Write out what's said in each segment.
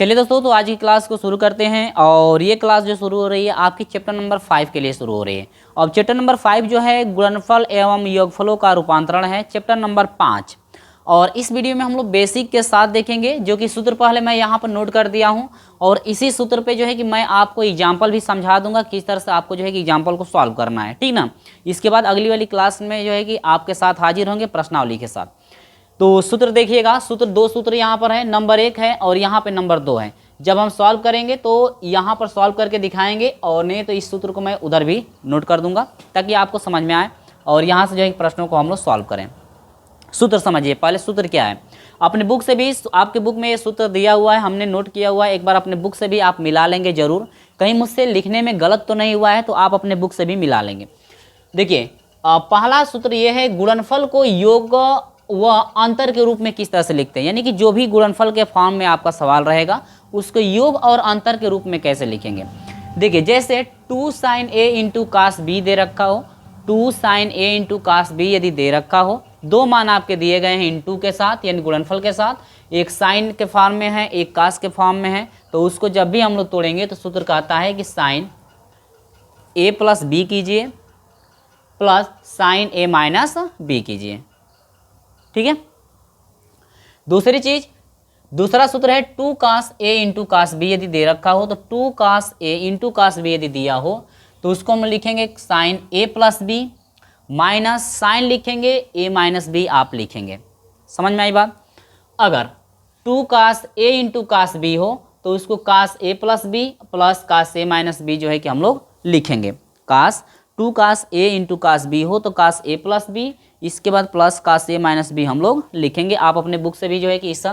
चलिए दोस्तों, तो आज की क्लास को शुरू करते हैं। और ये क्लास जो शुरू हो रही है आपकी चैप्टर नंबर 5 के लिए शुरू हो रही है। और चैप्टर नंबर 5 जो है गुणनफल एवं योगफलों का रूपांतरण है, चैप्टर नंबर 5। और इस वीडियो में हम लोग बेसिक के साथ देखेंगे, जो कि सूत्र पहले मैं यहाँ पर नोट कर दिया हूँ। और इसी सूत्र पे जो है कि मैं आपको एग्जाम्पल भी समझा दूंगा किस तरह से आपको जो है कि एग्जाम्पल को सॉल्व करना है, ठीक ना। इसके बाद अगली वाली क्लास में जो है कि आपके साथ हाजिर होंगे प्रश्नावली के साथ। तो सूत्र देखिएगा, सूत्र दो सूत्र यहाँ पर है, नंबर 1 है और यहाँ पे नंबर 2 है। जब हम सॉल्व करेंगे तो यहाँ पर सॉल्व करके दिखाएंगे, और नहीं तो इस सूत्र को मैं उधर भी नोट कर दूंगा ताकि आपको समझ में आए और यहाँ से जो है प्रश्नों को हम लोग सॉल्व करें। सूत्र समझिए, पहले सूत्र क्या है। अपने बुक से भी, आपके बुक में ये सूत्र दिया हुआ है, हमने नोट किया हुआ है। एक बार अपने बुक से भी आप मिला लेंगे जरूर, कहीं मुझसे लिखने में गलत तो नहीं हुआ है तो आप अपने बुक से भी मिला लेंगे। देखिए, पहला सूत्र ये है, गुणनफल को योग व अंतर के रूप में किस तरह से लिखते हैं। यानी कि जो भी गुणनफल के फॉर्म में आपका सवाल रहेगा उसको योग और अंतर के रूप में कैसे लिखेंगे। देखिए, जैसे 2 sin a into cos B दे रखा हो, 2 sin a into cos B यदि दे रखा हो, दो मान आपके दिए गए हैं इंटू के साथ यानी गुणनफल के साथ, एक साइन के फॉर्म में है एक कास के फॉर्म में है। तो उसको जब भी हम लोग तोड़ेंगे तो सूत्र कहता है कि साइन a प्लस बी कीजिए plus sine a minus B कीजिए, ठीक है। दूसरी चीज, दूसरा सूत्र है 2 cos a into cos B यदि दे रखा हो, तो 2 cos a into cos B यदि दिया हो तो उसको हम लिखेंगे sine a plus B minus sine लिखेंगे a माइनस बी आप लिखेंगे। समझ में आई बात। अगर 2 cos a into cos B हो तो उसको cos a plus B plus cos a minus B जो है कि हम लोग लिखेंगे। 2 cos a into cos B हो तो कास a प्लस बी, इसके बाद plus cos a minus B हम लोग लिखेंगे। आप अपने बुक से भी जो है कि इस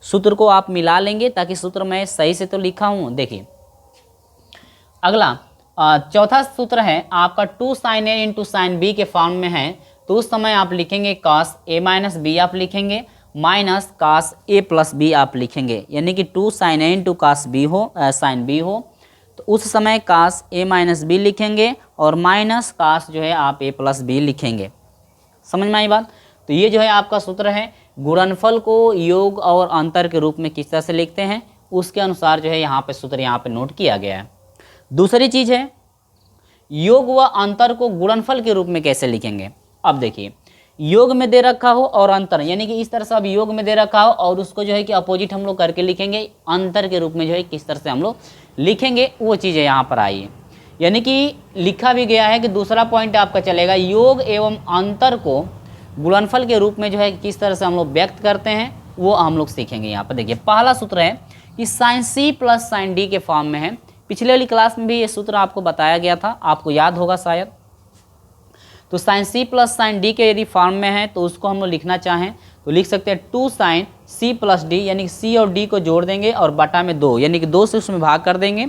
सूत्र को आप मिला लेंगे ताकि सूत्र मैं सही से तो लिखा हूँ। देखिए, अगला चौथा सूत्र है आपका 2 sin a into sine B के फॉर्म में है, तो उस समय आप लिखेंगे कास a माइनस बी आप लिखेंगे minus cos a plus B आप लिखेंगे। यानी कि 2 sin a into cos B हो, साइन बी हो तो उस समय कास a माइनस बी लिखेंगे और माइनस कास जो है आप a प्लस बी लिखेंगे। समझ में आई बात। तो ये जो है आपका सूत्र है, गुणनफल को योग और अंतर के रूप में किस तरह से लिखते हैं उसके अनुसार जो है यहाँ पे सूत्र यहाँ पे नोट किया गया है। दूसरी चीज है, योग व अंतर को गुणनफल के रूप में कैसे लिखेंगे। अब देखिए, योग में दे रखा हो और अंतर, यानी कि इस तरह से अब योग में दे रखा हो और उसको जो है कि अपोजिट हम लोग करके लिखेंगे, अंतर के रूप में जो है किस तरह से हम लोग लिखेंगे वो चीज़ें यहाँ पर आई है। यानी कि लिखा भी गया है कि दूसरा पॉइंट आपका चलेगा, योग एवं अंतर को गुणनफल के रूप में जो है किस तरह से हम लोग व्यक्त करते हैं वो हम लोग सीखेंगे। यहाँ पर देखिए, पहला सूत्र है कि sine C plus sine D के फॉर्म में है। पिछले वाली क्लास में भी ये सूत्र आपको बताया गया था, आपको याद होगा शायद। तो sine C plus sine D के यदि फॉर्म में है तो उसको हम लोग लिखना चाहें तो लिख सकते हैं 2 साइन सी प्लस डी, यानी कि सी और डी को जोड़ देंगे और बटा में 2, यानी कि 2 से उसमें भाग कर देंगे,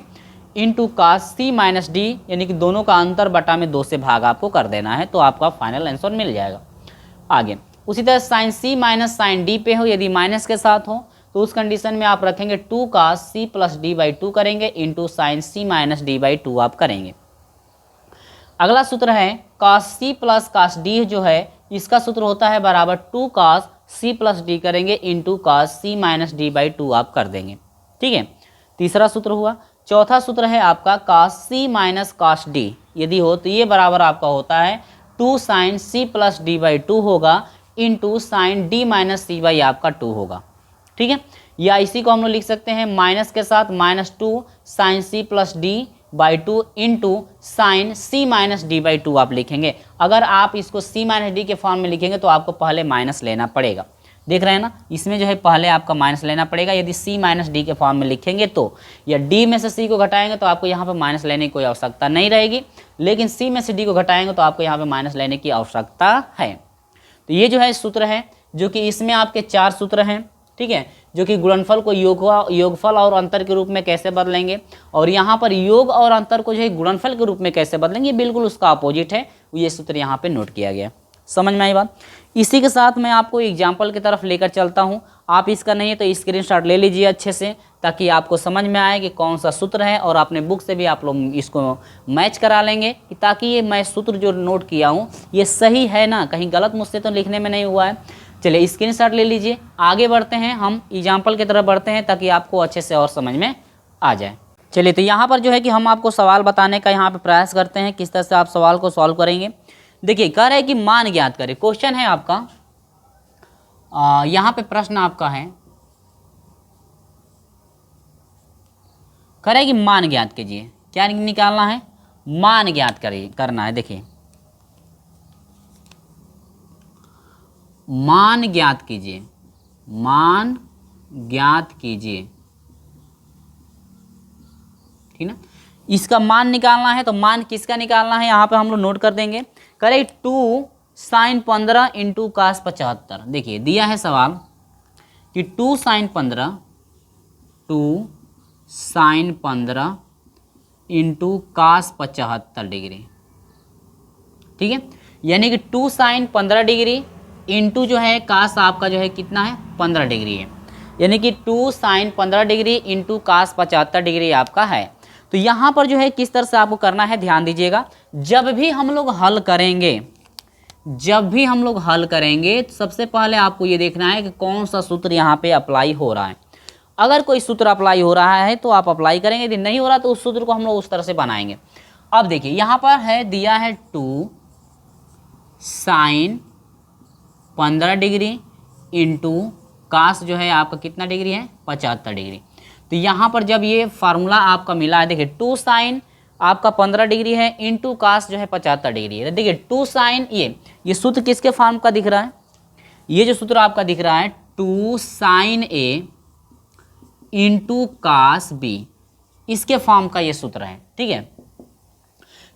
into cos C minus D, यानी कि दोनों का अंतर बटा में 2 से भाग आपको कर देना है, तो आपका फाइनल आंसर मिल जाएगा। आगे उसी तरह sign C minus sign D पे हो, यदि माइनस के साथ हो तो उस कंडीशन में आप रखेंगे 2 cos C plus D by 2 करेंगे into sine C minus D by 2 आप करेंगे। अगला सूत्र है कास सी प्लस कास डी, जो है इसका सूत्र होता है बराबर 2 कास सी प्लस डी करेंगे into cos C minus D by 2 आप कर देंगे, ठीक है। तीसरा सूत्र हुआ। चौथा सूत्र है आपका कास सी माइनस कास डी यदि हो तो ये बराबर आपका होता है 2 sine C plus D by 2 होगा into sine D minus C by आपका 2 होगा, ठीक है। या इसी को हम लोग लिख सकते हैं माइनस के साथ -2 sine C plus D by 2 into sine C minus D by 2 आप लिखेंगे। अगर आप इसको सी माइनस डी के फॉर्म में लिखेंगे तो आपको पहले माइनस लेना पड़ेगा, देख रहे हैं ना, इसमें जो है पहले आपका माइनस लेना पड़ेगा। यदि सी माइनस डी के फॉर्म में लिखेंगे तो, या डी में से सी को घटाएंगे तो आपको यहाँ पर माइनस लेने की कोई आवश्यकता नहीं रहेगी, लेकिन सी में से डी को घटाएंगे तो आपको यहाँ पर माइनस लेने की आवश्यकता है। तो ये जो है सूत्र है, जो कि इसमें आपके 4 सूत्र हैं, ठीक है, जो कि गुणनफल को योगफल और अंतर के रूप में कैसे बदलेंगे, और यहाँ पर योग और अंतर को जो है गुणनफल के रूप में कैसे बदलेंगे, बिल्कुल उसका अपोजिट है। ये सूत्र यहाँ पे नोट किया गया। समझ में आई बात। इसी के साथ मैं आपको एग्जाम्पल की तरफ लेकर चलता हूँ। आप इसका नहीं है तो स्क्रीनशॉट ले लीजिए अच्छे से, ताकि आपको समझ में आए कि कौन सा सूत्र है, और अपने बुक से भी आप लोग इसको मैच करा लेंगे, ताकि ये मैं सूत्र जो नोट किया हूँ ये सही है ना, कहीं गलत मुझसे तो लिखने में नहीं हुआ है। चलिए स्क्रीनशॉट ले लीजिए। आगे बढ़ते हैं, हम एग्जाम्पल की तरफ बढ़ते हैं ताकि आपको अच्छे से और समझ में आ जाए। चलिए तो यहाँ पर जो है कि हम आपको सवाल बताने का यहाँ पे प्रयास करते हैं, किस तरह से आप सवाल को सॉल्व करेंगे। देखिए कह रहे हैं कि मान ज्ञात करें, क्वेश्चन है आपका, यहाँ पे प्रश्न आपका है, कह रहे हैं कि मान ज्ञात कीजिए। क्या निकालना है? मान ज्ञात करना है। देखिए मान ज्ञात कीजिए, मान ज्ञात कीजिए, ठीक ना। इसका मान निकालना है, तो मान किसका निकालना है यहाँ पे हम लोग नोट कर देंगे। करें 2 sin 15 इंटू कास 75। देखिए दिया है सवाल कि 2 sin 15 इंटू कास 75 डिग्री, ठीक है। यानी कि 2 sin 15 डिग्री इंटू जो है कास आपका जो है कितना है 15 डिग्री है, यानी कि 2 sin 15 degree into cos 75 degree आपका है। तो यहाँ पर जो है किस तरह से आपको करना है, ध्यान दीजिएगा। जब भी हम लोग हल करेंगे तो सबसे पहले आपको ये देखना है कि कौन सा सूत्र यहाँ पे अप्लाई हो रहा है। अगर कोई सूत्र अप्लाई हो रहा है तो आप अप्लाई करेंगे, यदि नहीं हो रहा तो उस सूत्र को हम लोग उस तरह से बनाएंगे। अब देखिए यहाँ पर है दिया है 2 sin 15 डिग्री इंटू कास जो है आपका कितना डिग्री है 75 डिग्री। तो यहाँ पर जब ये फार्मूला आपका मिला है, देखिए 2 sin आपका 15 डिग्री है इंटू कास जो है 75 डिग्री है। देखिए 2 sin ये सूत्र किसके फॉर्म का दिख रहा है? ये जो सूत्र आपका दिख रहा है 2 sin A into cos B, इसके फॉर्म का ये सूत्र है, ठीक है।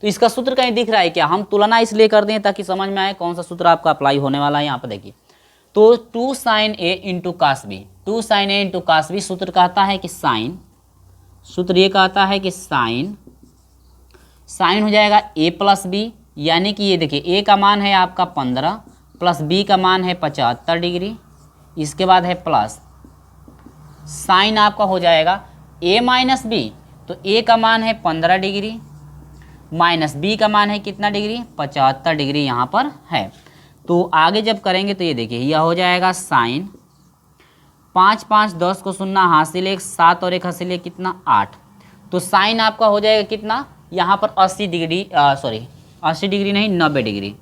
तो इसका सूत्र कहीं दिख रहा है क्या? हम तुलना इसलिए कर दें ताकि समझ में आए कौन सा सूत्र आपका अप्लाई होने वाला है। यहाँ पर देखिए तो 2 sin A into cos B, 2 sin A into cos B सूत्र कहता है कि साइन, सूत्र ये कहता है कि साइन हो जाएगा A प्लस B, यानी कि ये देखिए A का मान है आपका 15 प्लस B का मान है 75 डिग्री, इसके बाद है प्लस साइन आपका हो जाएगा A माइनस B, तो A का मान है 15 डिग्री माइनस B का मान है कितना डिग्री 75 डिग्री यहाँ पर है। तो आगे जब करेंगे तो ये देखिए यह हो जाएगा साइन 5 5 10 को शून्य हासिल 1 7 और 1 हासिल कितना 8, तो साइन आपका हो जाएगा कितना यहाँ पर 80 डिग्री 80 डिग्री नहीं 90 डिग्री,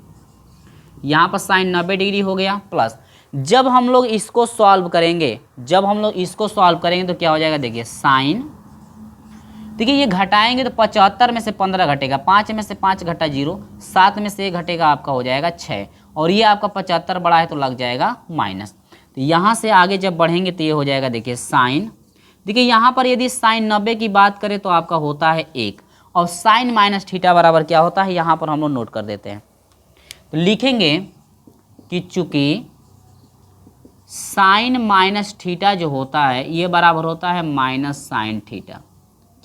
यहाँ पर साइन 90 डिग्री हो गया। प्लस जब हम लोग इसको सॉल्व करेंगे तो क्या हो जाएगा, देखिए साइन, देखिए ये घटाएंगे तो 75 में से 15 घटेगा, 5 में से 5 घटा 0, 7 में से 1 घटेगा आपका हो जाएगा 6, और ये आपका 75 बड़ा है तो लग जाएगा माइनस। तो यहाँ से आगे जब बढ़ेंगे तो ये हो जाएगा देखिए साइन, देखिए यहाँ पर यदि साइन 90 की बात करें तो आपका होता है 1, और साइन माइनस थीटा बराबर क्या होता है यहाँ पर हम लोग नोट कर देते हैं। तो लिखेंगे कि चूंकि साइन माइनस थीटा जो होता है ये बराबर होता है माइनस साइन थीटा,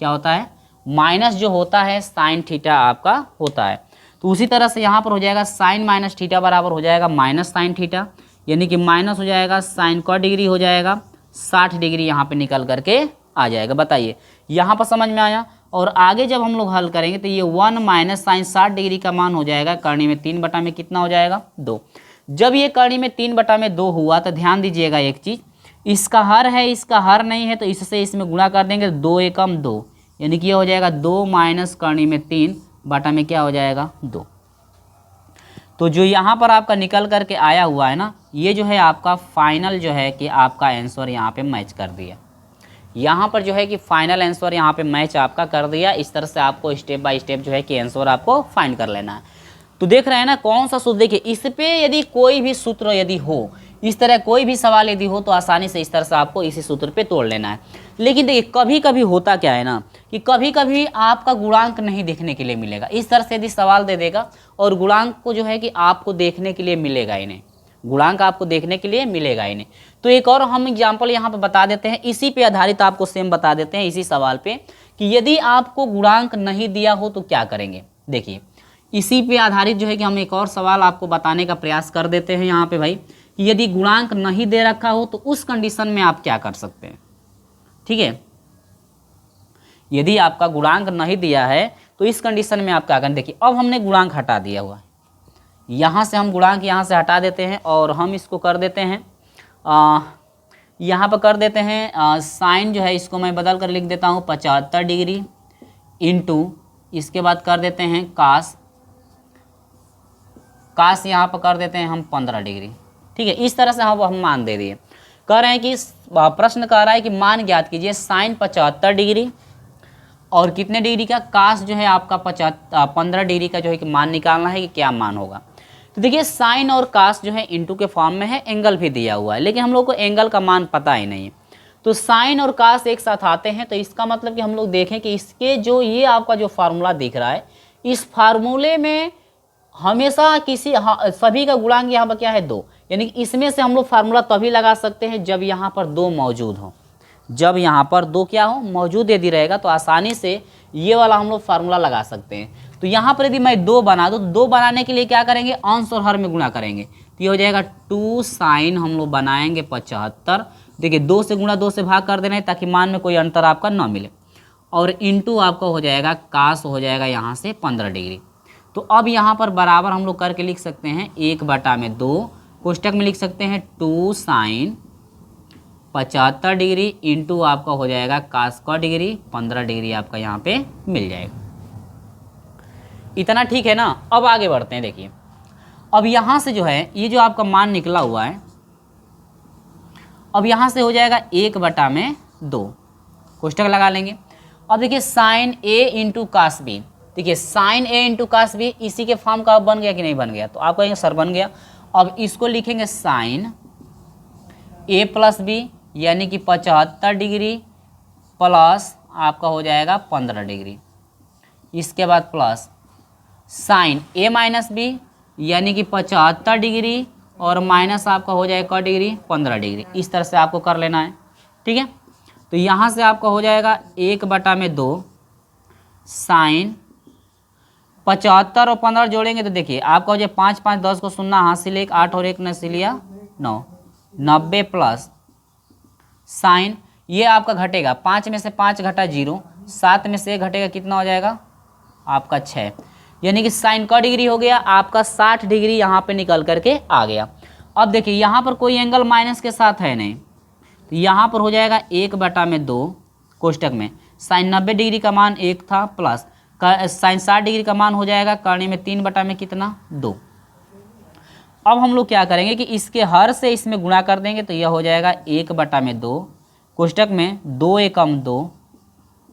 क्या होता है माइनस जो होता है साइन थीटा आपका होता है। तो उसी तरह से यहाँ पर हो जाएगा साइन माइनस थीटा बराबर हो जाएगा माइनस साइन थीटा, यानी कि माइनस हो जाएगा साइन का डिग्री हो जाएगा 60 डिग्री यहाँ पे निकल करके आ जाएगा। बताइए यहाँ पर समझ में आया। और आगे जब हम लोग हल करेंगे तो ये 1 माइनस साइन 60 डिग्री का मान हो जाएगा करनी में 3 बटा में कितना हो जाएगा 2। जब ये करनी में 3 बटा में 2 हुआ तो ध्यान दीजिएगा एक चीज़, इसका हर है इसका हर नहीं है, तो इससे इसमें गुणा कर देंगे 2 एकम 2, यानी कि ये हो जाएगा 2 माइनस करनी में 3 बटा में क्या हो जाएगा 2। तो जो यहाँ पर आपका निकल करके आया हुआ है ना, ये जो है आपका फाइनल जो है कि आपका आंसर यहाँ पे मैच कर दिया। यहाँ पर जो है कि फाइनल आंसर यहाँ पे मैच आपका कर दिया। इस तरह से आपको स्टेप बाय स्टेप जो है कि आंसर आपको फाइंड कर लेना है। तो देख रहे हैं ना कौन सा सूत्र, देखिए इस पे यदि कोई भी सूत्र यदि हो, इस तरह कोई भी सवाल यदि हो तो आसानी से इस तरह से आपको इसी सूत्र पे तोड़ लेना है। लेकिन देखिए कभी कभी होता क्या है ना कि कभी कभी आपका गुणांक नहीं देखने के लिए मिलेगा। इस तरह से यदि सवाल दे देगा और गुणांक को जो है कि आपको देखने के लिए मिलेगा ही नहीं, गुणांक आपको देखने के लिए मिलेगा ही नहीं। तो एक और हम एग्जाम्पल यहाँ पे बता देते हैं, इसी पे आधारित आपको सेम बता देते हैं इसी सवाल पे कि यदि आपको गुणांक नहीं दिया हो तो क्या करेंगे। देखिए इसी पे आधारित जो है कि हम एक और सवाल आपको बताने का प्रयास कर देते हैं यहाँ पे भाई, कि यदि गुणांक नहीं दे रखा हो तो उस कंडीशन में आप क्या कर सकते हैं। ठीक है, यदि आपका गुणांक नहीं दिया है तो इस कंडीशन में आप क्या करें। देखिए अब हमने गुणांक हटा दिया हुआ है, यहाँ से हम गुणांक यहाँ से हटा देते हैं और हम इसको कर देते हैं यहाँ पर कर देते हैं साइन जो है इसको मैं बदल कर लिख देता हूँ 75 डिग्री इंटू इसके बाद कर देते हैं कास यहाँ पर कर देते हैं हम 15 डिग्री। ठीक है, इस तरह से हम मान दे दिए। कह रहे हैं कि प्रश्न कह रहा है कि मान ज्ञात कीजिए साइन 75 डिग्री और कितने डिग्री का, कास जो है आपका 15 डिग्री का जो है कि मान निकालना है कि क्या मान होगा। तो देखिए साइन और कास जो है इंटू के फॉर्म में है, एंगल भी दिया हुआ है, लेकिन हम लोग को एंगल का मान पता ही नहीं है। तो साइन और कास एक साथ आते हैं, तो इसका मतलब कि हम लोग देखें कि इसके जो ये आपका जो फार्मूला दिख रहा है, इस फार्मूले में हमेशा सभी का गुणांक यहाँ पर क्या है 2, यानी कि इसमें से हम लोग फार्मूला तभी लगा सकते हैं जब यहाँ पर 2 मौजूद हो। जब यहाँ पर 2 क्या हो, मौजूद यदि रहेगा तो आसानी से ये वाला हम लोग फार्मूला लगा सकते हैं। तो यहाँ पर यदि मैं 2 बना दूँ, 2 बनाने के लिए क्या करेंगे, अंश और हर में गुणा करेंगे, तो ये हो जाएगा 2 साइन हम लोग बनाएंगे 75। देखिए 2 से गुणा 2 से भाग कर देना है ताकि मान में कोई अंतर आपका ना मिले, और इंटू आपका हो जाएगा कास हो जाएगा यहाँ से 15 डिग्री। तो अब यहाँ पर बराबर हम लोग करके लिख सकते हैं 1/2, कोष्टक में लिख सकते हैं 2 साइन 75 डिग्री इंटू आपका हो जाएगा कास का डिग्री 15 डिग्री आपका यहाँ पे मिल जाएगा। इतना ठीक है ना। अब आगे बढ़ते हैं। देखिए अब यहाँ से जो है ये जो आपका मान निकला हुआ है, अब यहाँ से हो जाएगा 1/2, कोष्टक लगा लेंगे। अब देखिए साइन ए इंटू कास बी, देखिए साइन ए इंटू कास बी इसी के फॉर्म का बन गया कि नहीं बन गया, तो आप कहेंगे सर बन गया। अब इसको लिखेंगे साइन ए प्लस बी यानी कि 75 डिग्री प्लस आपका हो जाएगा 15 डिग्री, इसके बाद प्लस साइन ए माइनस बी यानी कि 75 डिग्री और माइनस आपका हो जाएगा डिग्री 15 डिग्री। इस तरह से आपको कर लेना है। ठीक है, तो यहाँ से आपका हो जाएगा 1/2 साइन 75 और 15 जोड़ेंगे तो देखिए आपका हो जाए 5 5 10 को 0 हाथ से लेकर 8 और 1 ने से लिया 9, 90 प्लस साइन ये आपका घटेगा 5 में से 5 घटा 0, 7 में से 1 घटेगा कितना हो जाएगा आपका 6, यानी कि साइन का डिग्री हो गया आपका 60 डिग्री यहाँ पे निकल करके आ गया। अब देखिए यहाँ पर कोई एंगल माइनस के साथ है नहीं, तो यहाँ पर हो जाएगा 1/2 कोष्टक में साइन 90 डिग्री का मान 1 था प्लस साइन 60 डिग्री का मान हो जाएगा करने में 3 कितना 2। अब हम लोग क्या करेंगे कि इसके हर से इसमें गुणा कर देंगे, तो यह हो जाएगा 1/2 कोष्टक में 2 एकम 2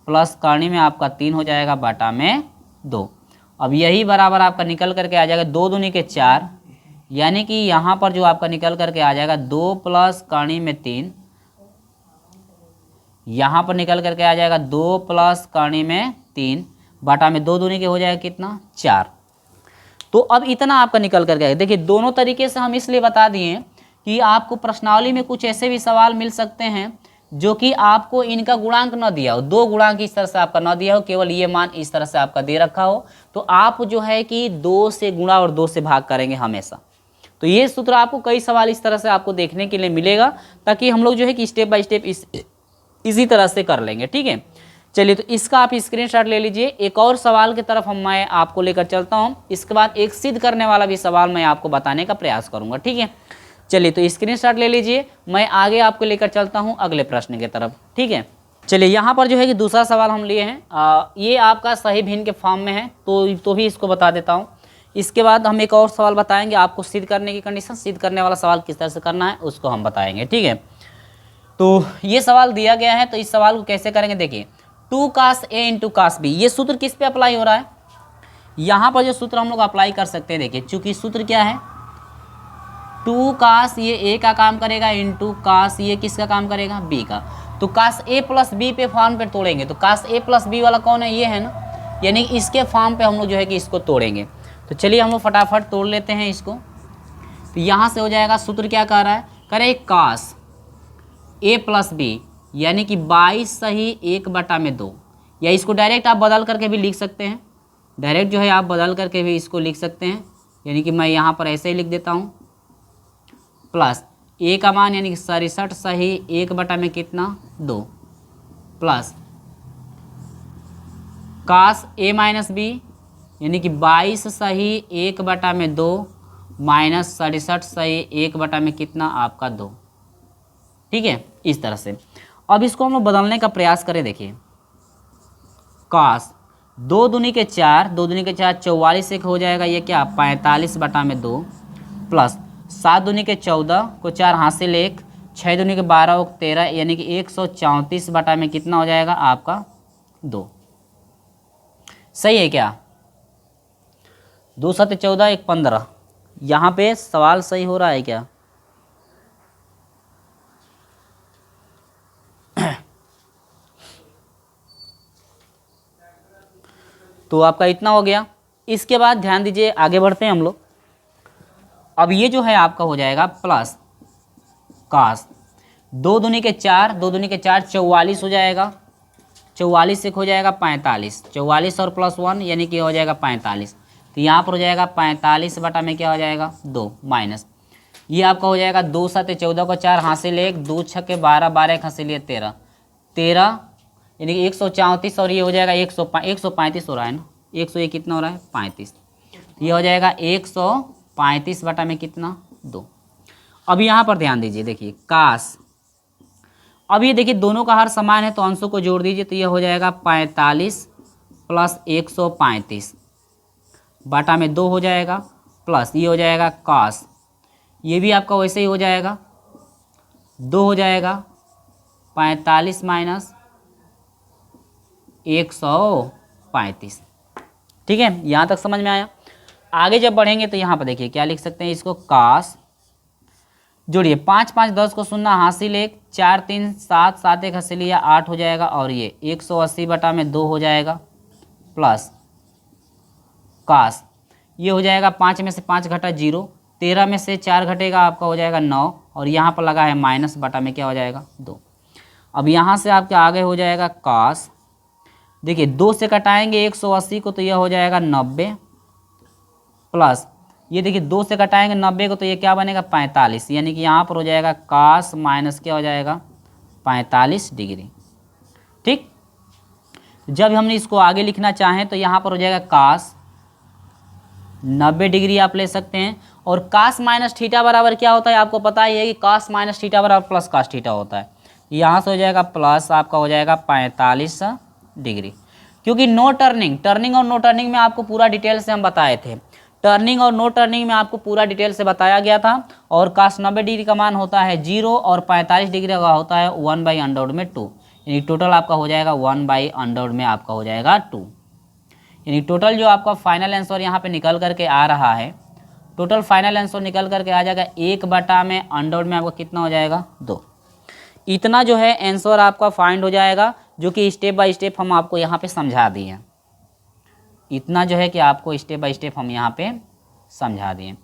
प्लस करने में आपका 3 हो जाएगा बटा में 2। अब यही बराबर आपका निकल करके आ जाएगा 2 दूनी के 4, यानी कि यहाँ पर जो आपका निकल करके आ जाएगा 2 प्लस करनी में 3, यहाँ पर निकल करके आ जाएगा 2 प्लस करनी में 3 बटा में 2 दूनी के हो जाएगा कितना 4। तो अब इतना आपका निकल करके आएगा। देखिए दोनों तरीके से हम इसलिए बता दिए कि आपको प्रश्नावली में कुछ ऐसे भी सवाल मिल सकते हैं जो कि आपको इनका गुणांक न दिया हो, 2 गुणांक इस तरह से आपका न दिया हो, केवल ये मान इस तरह से आपका दे रखा हो, तो आप जो है कि 2 से गुणा और 2 से भाग करेंगे हमेशा। तो ये सूत्र आपको कई सवाल इस तरह से आपको देखने के लिए मिलेगा, ताकि हम लोग जो है कि स्टेप बाय स्टेप इसी तरह से कर लेंगे। ठीक है, चलिए तो इसका आप स्क्रीनशॉट ले लीजिए। एक और सवाल की तरफ मैं आपको लेकर चलता हूँ, इसके बाद एक सिद्ध करने वाला भी सवाल मैं आपको बताने का प्रयास करूँगा। ठीक है, चलिए तो स्क्रीनशॉट ले लीजिए, मैं आगे आपको लेकर चलता हूँ अगले प्रश्न की तरफ। ठीक है, चलिए यहाँ पर जो है कि दूसरा सवाल हम लिए हैं, ये आपका सही भिन्न के फॉर्म में है, तो भी इसको बता देता हूँ। इसके बाद हम एक और सवाल बताएंगे, आपको सिद्ध करने की कंडीशन, सिद्ध करने वाला सवाल किस तरह से करना है उसको हम बताएंगे। ठीक है, तो ये सवाल दिया गया है, तो इस सवाल को कैसे करेंगे, देखिए 2 cos A into cos B, ये सूत्र किस पे अप्लाई हो रहा है, यहाँ पर जो सूत्र हम लोग अप्लाई कर सकते हैं। देखिए चूंकि सूत्र क्या है 2 cos ये A का काम करेगा इंटू कास ये किसका काम करेगा B का, तो cos A प्लस बी पे फॉर्म पे तोड़ेंगे, तो cos A प्लस बी वाला कौन है, ये है ना, यानी इसके फॉर्म पे हम लोग जो है कि इसको तोड़ेंगे। तो चलिए हम लोग फटाफट तोड़ लेते हैं इसको। तो यहाँ से हो जाएगा, सूत्र क्या कह रहा है, करे cos A प्लस बी यानी कि 22 सही 1/2, या इसको डायरेक्ट आप बदल करके भी लिख सकते हैं, डायरेक्ट जो है आप बदल करके भी इसको लिख सकते हैं, यानी कि मैं यहाँ पर ऐसे ही लिख देता हूँ, प्लस A का मान यानी कि 67 सही 1/में कितना 2 plus cos A minus B यानी कि 22 सही 1/2 -67 सही 1/में कितना आपका 2। ठीक है, इस तरह से। अब इसको हम लोग बदलने का प्रयास करें। देखिए cos 2 दूनी के 4, 2 दूनी के 4 44 एक हो जाएगा, ये क्या 45/2 प्लस 7 दूनी के 14 को 4 हासिल 1, 6 दूनी के 12 और 13 यानी कि 134/में कितना हो जाएगा आपका 2। सही है क्या? 2 7 14 1 15। यहाँ पे सवाल सही हो रहा है क्या? तो आपका इतना हो गया। इसके बाद ध्यान दीजिए, आगे बढ़ते हैं हम लोग। अब ये जो है आपका हो जाएगा प्लस cos 2 दूनी के 4, 2 दूनी के 4 44 हो जाएगा, 44 एक हो जाएगा 45, 44 और +1 यानी कि हो जाएगा 45। तो यहाँ पर हो जाएगा 45/में क्या हो जाएगा 2 माइनस ये आपका हो जाएगा 2 7 14 को 4 हासिल 1, 2 6 12, 12 एक हासिल 13, 13 यानी कि 134 और ये हो जाएगा 135 हो रहा है ना, 100 ये कितना हो रहा है 35। ये हो जाएगा 135/में कितना 2। अब यहाँ पर ध्यान दीजिए, देखिए कास, अब ये देखिए दोनों का हर समान है तो अंशों को जोड़ दीजिए, तो ये हो जाएगा 45 + 135/में 2 हो जाएगा, प्लस ये हो जाएगा cos, ये भी आपका वैसे ही हो जाएगा 2 हो जाएगा 45 - 135। ठीक है, यहाँ तक समझ में आया। आगे जब बढ़ेंगे तो यहाँ पर देखिए क्या लिख सकते हैं इसको, cos जोड़िए 5 5 10 को 0 हासिल 1, 4 3 7 7 एक हासिल 8 हो जाएगा, और ये 180/में 2 हो जाएगा, प्लस cos ये हो जाएगा 5 में से 5 घटा 0, 13 में से 4 घटेगा आपका हो जाएगा 9, और यहाँ पर लगा है -/में क्या हो जाएगा 2। अब यहाँ से आपके आगे हो जाएगा cos, देखिए 2 से कटाएंगे 180 को तो यह हो जाएगा 90, प्लस ये देखिए 2 से कटाएंगे 90 को तो ये क्या बनेगा 45, यानी कि यहाँ पर हो जाएगा cos माइनस क्या हो जाएगा 45 डिग्री। ठीक, जब हमने इसको आगे लिखना चाहें तो यहाँ पर हो जाएगा cos 90 डिग्री आप ले सकते हैं, और cos माइनस थीटा बराबर क्या होता है आपको पता ही है कि cos माइनस थीटा बराबर प्लस cos थीटा होता है। यहाँ से हो जाएगा प्लस आपका हो जाएगा 45 डिग्री, क्योंकि नो टर्निंग, टर्निंग और नो टर्निंग में आपको पूरा डिटेल से हम बताए थे। टर्निंग और नो टर्निंग में आपको पूरा डिटेल से बताया गया था, और cos 90 डिग्री का मान होता है 0 और 45 डिग्री का होता है 1/√2, यानी टोटल आपका हो जाएगा 1/√2 में आपका हो जाएगा 2, यानी टोटल जो आपका फाइनल आंसर यहाँ पे निकल करके आ रहा है, टोटल फाइनल आंसर निकल करके आ जाएगा 1/√में आपका कितना हो जाएगा 2। इतना जो है आंसर आपका फाइंड हो जाएगा, जो कि स्टेप बाय स्टेप हम आपको यहाँ पे समझा दिए। इतना जो है कि आपको स्टेप बाय स्टेप हम यहाँ पे समझा दिए।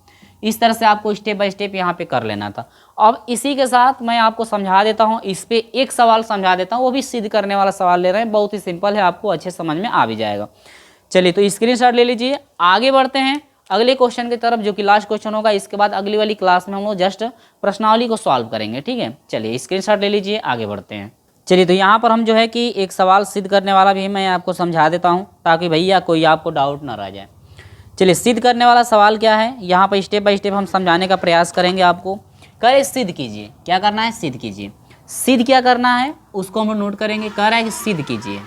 इस तरह से आपको स्टेप बाय स्टेप यहाँ पे कर लेना था। अब इसी के साथ मैं आपको समझा देता हूँ, इस पे एक सवाल समझा देता हूँ, वो भी सिद्ध करने वाला सवाल ले रहे हैं, बहुत ही सिंपल है, आपको अच्छे समझ में आ भी जाएगा। चलिए तो स्क्रीनशॉट ले लीजिए, आगे बढ़ते हैं अगले क्वेश्चन की तरफ, जो कि लास्ट क्वेश्चन होगा। इसके बाद अगली वाली क्लास में हम लोग जस्ट प्रश्नावली को सॉल्व करेंगे। ठीक है, चलिए स्क्रीनशॉट ले लीजिए, आगे बढ़ते हैं। चलिए तो यहाँ पर हम जो है कि एक सवाल सिद्ध करने वाला भी मैं आपको समझा देता हूँ, ताकि भैया कोई आपको डाउट ना रह जाए। चलिए सिद्ध करने वाला सवाल क्या है, यहाँ पर स्टेप बाय स्टेप हम समझाने का प्रयास करेंगे आपको। कह सिद्ध कीजिए, क्या करना है सिद्ध कीजिए। सिद्ध क्या करना है उसको हम नोट करेंगे। कह रहा है कि सिद्ध कीजिए,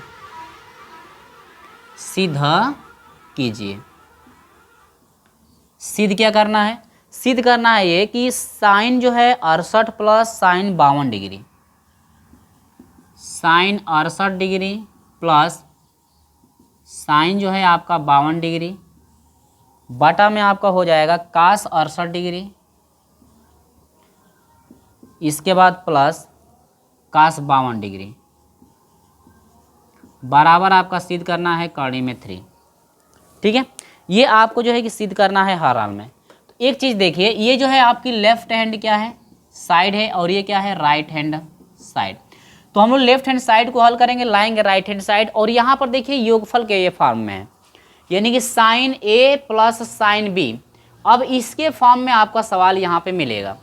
सिद्ध कीजिए। सिद्ध क्या करना है, सिद्ध करना है ये कि साइन जो है 68 plus sine 52 degree, sine 68 degree plus sine जो है आपका 52 डिग्री बटा में आपका हो जाएगा cos 68 डिग्री, इसके बाद प्लस cos 52 डिग्री बराबर आपका सिद्ध करना है कड़ी में 3। ठीक है, ये आपको जो है कि सिद्ध करना है हर हाल में। तो एक चीज़ देखिए, ये जो है आपकी लेफ्ट हैंड क्या है साइड है, और ये क्या है राइट हैंड साइड। तो हम लोग लेफ्ट हैंड साइड को हल करेंगे, लाएंगे राइट हैंड साइड, और यहाँ पर देखिए योगफल के ये फॉर्म में है, यानी कि साइन ए प्लस साइन बी। अब इसके फॉर्म में आपका सवाल यहाँ पे मिलेगा,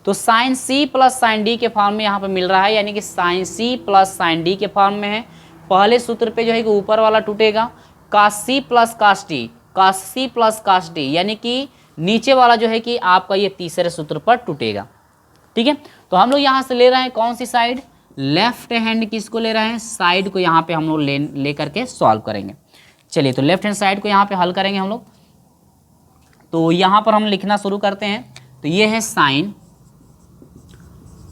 तो sine C plus sine D के फॉर्म में यहाँ पे मिल रहा है, यानी कि sine C plus sine D के फॉर्म में है। पहले सूत्र पे जो है कि ऊपर वाला टूटेगा, cos C plus cos T, cos C plus cos T, यानी कि नीचे वाला जो है कि आपका ये तीसरे सूत्र पर टूटेगा। ठीक है, तो हम लोग यहाँ से ले रहे हैं कौन सी साइड, लेफ्ट हैंड किसको ले रहे हैं, साइड को यहाँ पे हम लोग ले करके सॉल्व करेंगे। चलिए तो लेफ्ट हैंड साइड को यहाँ पे हल करेंगे हम लोग। तो यहाँ पर हम लिखना शुरू करते हैं। तो ये है साइन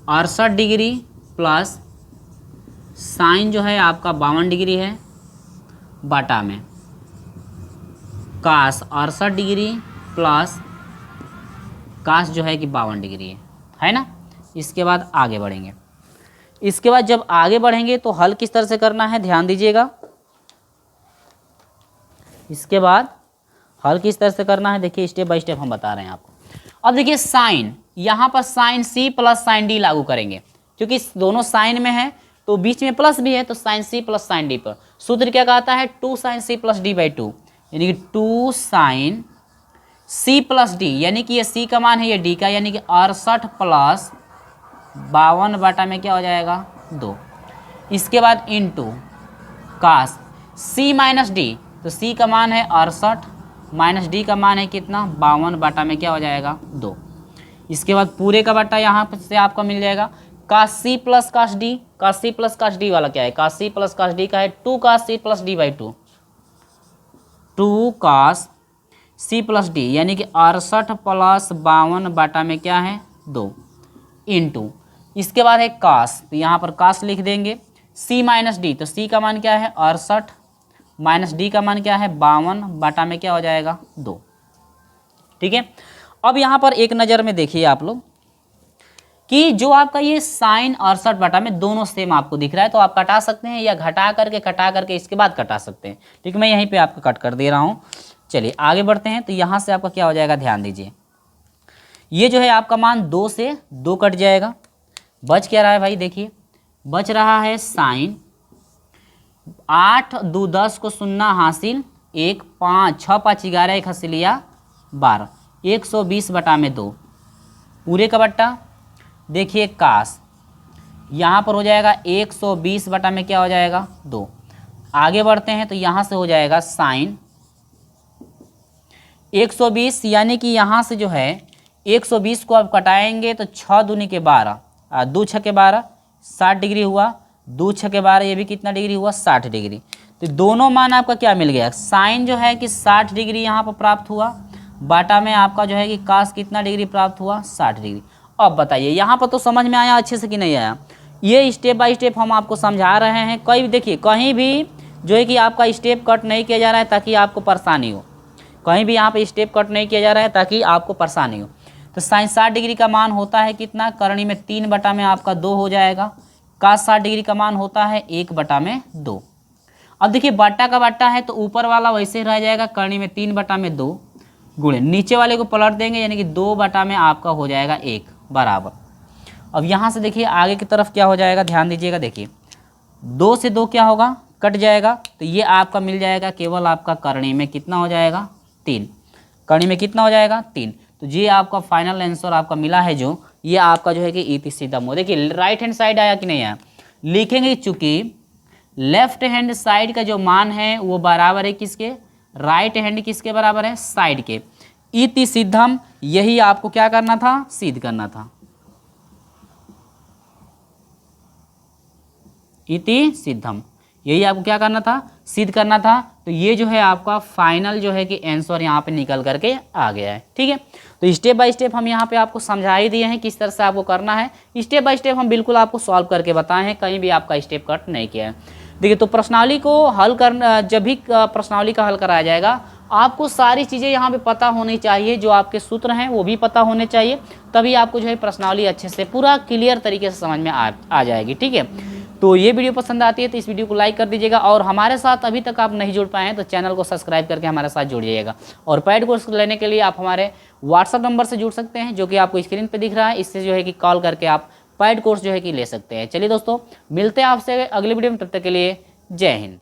68 डिग्री प्लस साइन जो है आपका 52 डिग्री है बटा में कास 68 डिग्री प्लस कास जो है कि 52 डिग्री है ना। इसके बाद आगे बढ़ेंगे। इसके बाद जब आगे बढ़ेंगे तो हल किस तरह से करना है, ध्यान दीजिएगा। इसके बाद हल किस तरह से करना है, देखिए स्टेप बाय स्टेप हम बता रहे हैं आपको। अब देखिए साइन, यहाँ पर sine C plus sine D लागू करेंगे, क्योंकि दोनों साइन में है तो बीच में प्लस भी है, तो sine C plus sine D पर सूत्र क्या कहता है, 2 sine C plus D by 2, यानी कि 2 साइन सी प्लस डी, यानी कि ये सी का मान है ये डी का, यानी कि 68 प्लस 52 बटा में क्या हो जाएगा 2। इसके बाद इनटू कास सी माइनस डी, तो सी का मान है 68 माइनस डी का मान है कितना 52 बटा में क्या हो जाएगा 2। इसके बाद पूरे का बटा यहाँ से आपको मिल जाएगा कास सी प्लस कास डी। कास सी प्लस कास डी वाला क्या है, कास सी प्लस कास डी का है 2 cos C plus D by 2, 2 cos C plus D, यानी कि 68 प्लस 52 बटा में क्या है 2 इंटू। इसके बाद है कास, तो यहाँ पर कास लिख देंगे सी माइनस डी, तो सी का मान क्या है 68 माइनस डी का मान क्या है 52 बटा में क्या हो जाएगा 2। ठीक है, अब यहाँ पर एक नज़र में देखिए आप लोग कि जो आपका ये साइन 68 बटा में दोनों सेम आपको दिख रहा है, तो आप कटा सकते हैं या घटा करके इसके बाद कटा सकते हैं। ठीक है, मैं यहीं पे आपको कट कर दे रहा हूँ। चलिए आगे बढ़ते हैं। तो यहाँ से आपका क्या हो जाएगा, ध्यान दीजिए, ये जो है आपका मान 2 से 2 कट जाएगा। बच क्या रहा है भाई, देखिए बच रहा है साइन 8 2 10 को सुनना हासिल 1 5 6 5 11 1 हसिलिया 12, 120 बटा में 2 पूरे का बट्टा। देखिए कास यहाँ पर हो जाएगा 120 बटा में क्या हो जाएगा 2। आगे बढ़ते हैं तो यहाँ से हो जाएगा साइन 120, यानी कि यहाँ से जो है 120 को आप कटाएंगे तो 6 दूनी के 12, 2 6 के 12 60 डिग्री हुआ, 2 6 के 12 ये भी कितना डिग्री हुआ 60 डिग्री। तो दोनों मान आपका क्या मिल गया, साइन जो है कि 60 डिग्री यहाँ पर प्राप्त हुआ, बाटा में आपका जो है कि कास कितना डिग्री प्राप्त हुआ 60 डिग्री। अब बताइए यहाँ पर तो समझ में आया अच्छे से कि नहीं आया, ये स्टेप बाय स्टेप हम आपको समझा रहे हैं। कोई देखिए कहीं भी जो है कि आपका स्टेप कट नहीं किया जा रहा है ताकि आपको परेशानी हो, कहीं भी यहाँ पे स्टेप कट नहीं किया जा रहा है ताकि आपको परेशानी हो। तो साइन 60 डिग्री का मान होता है कितना, करनी में 3 बटा में आपका 2 हो जाएगा। कास 60 डिग्री का मान होता है 1 बटा में 2। अब देखिए बट्टा का बट्टा है तो ऊपर वाला वैसे रह जाएगा, करनी में 3 बटा में 2 गुणे नीचे वाले को पलट देंगे, यानी कि 2 बटा में आपका हो जाएगा 1 बराबर। अब यहाँ से देखिए आगे की तरफ क्या हो जाएगा, ध्यान दीजिएगा, देखिए 2 से 2 क्या होगा कट जाएगा, तो ये आपका मिल जाएगा केवल आपका करनी में कितना हो जाएगा 3, करनी में कितना हो जाएगा 3। तो ये आपका फाइनल आंसर आपका मिला है, जो ये आपका जो है कि इति सीधा मुँह। देखिए राइट हैंड साइड आया कि नहीं आया, लिखेंगे चूँकि लेफ्ट हैंड साइड का जो मान है वो बराबर है किसके, राइट हैंड किसके बराबर है, साइड के। इति सिद्धम, यही आपको क्या करना था, सिद्ध करना था। इति सिद्धम, यही आपको क्या करना था, सिद्ध करना था। तो ये जो है आपका फाइनल जो है कि आंसर यहाँ पे निकल करके आ गया है। ठीक है, तो स्टेप बाय स्टेप हम यहाँ पे आपको समझा ही दिए हैं किस तरह से आपको करना है। स्टेप बाय स्टेप हम बिल्कुल आपको सॉल्व करके बताए हैं, कहीं भी आपका स्टेप कट नहीं किया है। देखिए तो प्रश्नावली को हल करना, जब भी प्रश्नावली का हल कराया जाएगा आपको सारी चीज़ें यहाँ पे पता होनी चाहिए, जो आपके सूत्र हैं वो भी पता होने चाहिए, तभी आपको जो है प्रश्नावली अच्छे से पूरा क्लियर तरीके से समझ में आ जाएगी। ठीक है, तो ये वीडियो पसंद आती है तो इस वीडियो को लाइक कर दीजिएगा, और हमारे साथ अभी तक आप नहीं जुड़ पाए हैं तो चैनल को सब्सक्राइब करके हमारे साथ जुड़ जाइएगा। और पेड कोर्स लेने के लिए आप हमारे व्हाट्सअप नंबर से जुड़ सकते हैं, जो कि आपको स्क्रीन पर दिख रहा है, इससे जो है कि कॉल करके आप पेड कोर्स जो है कि ले सकते हैं। चलिए दोस्तों, मिलते हैं आपसे अगली वीडियो में, तब तक के लिए जय हिंद।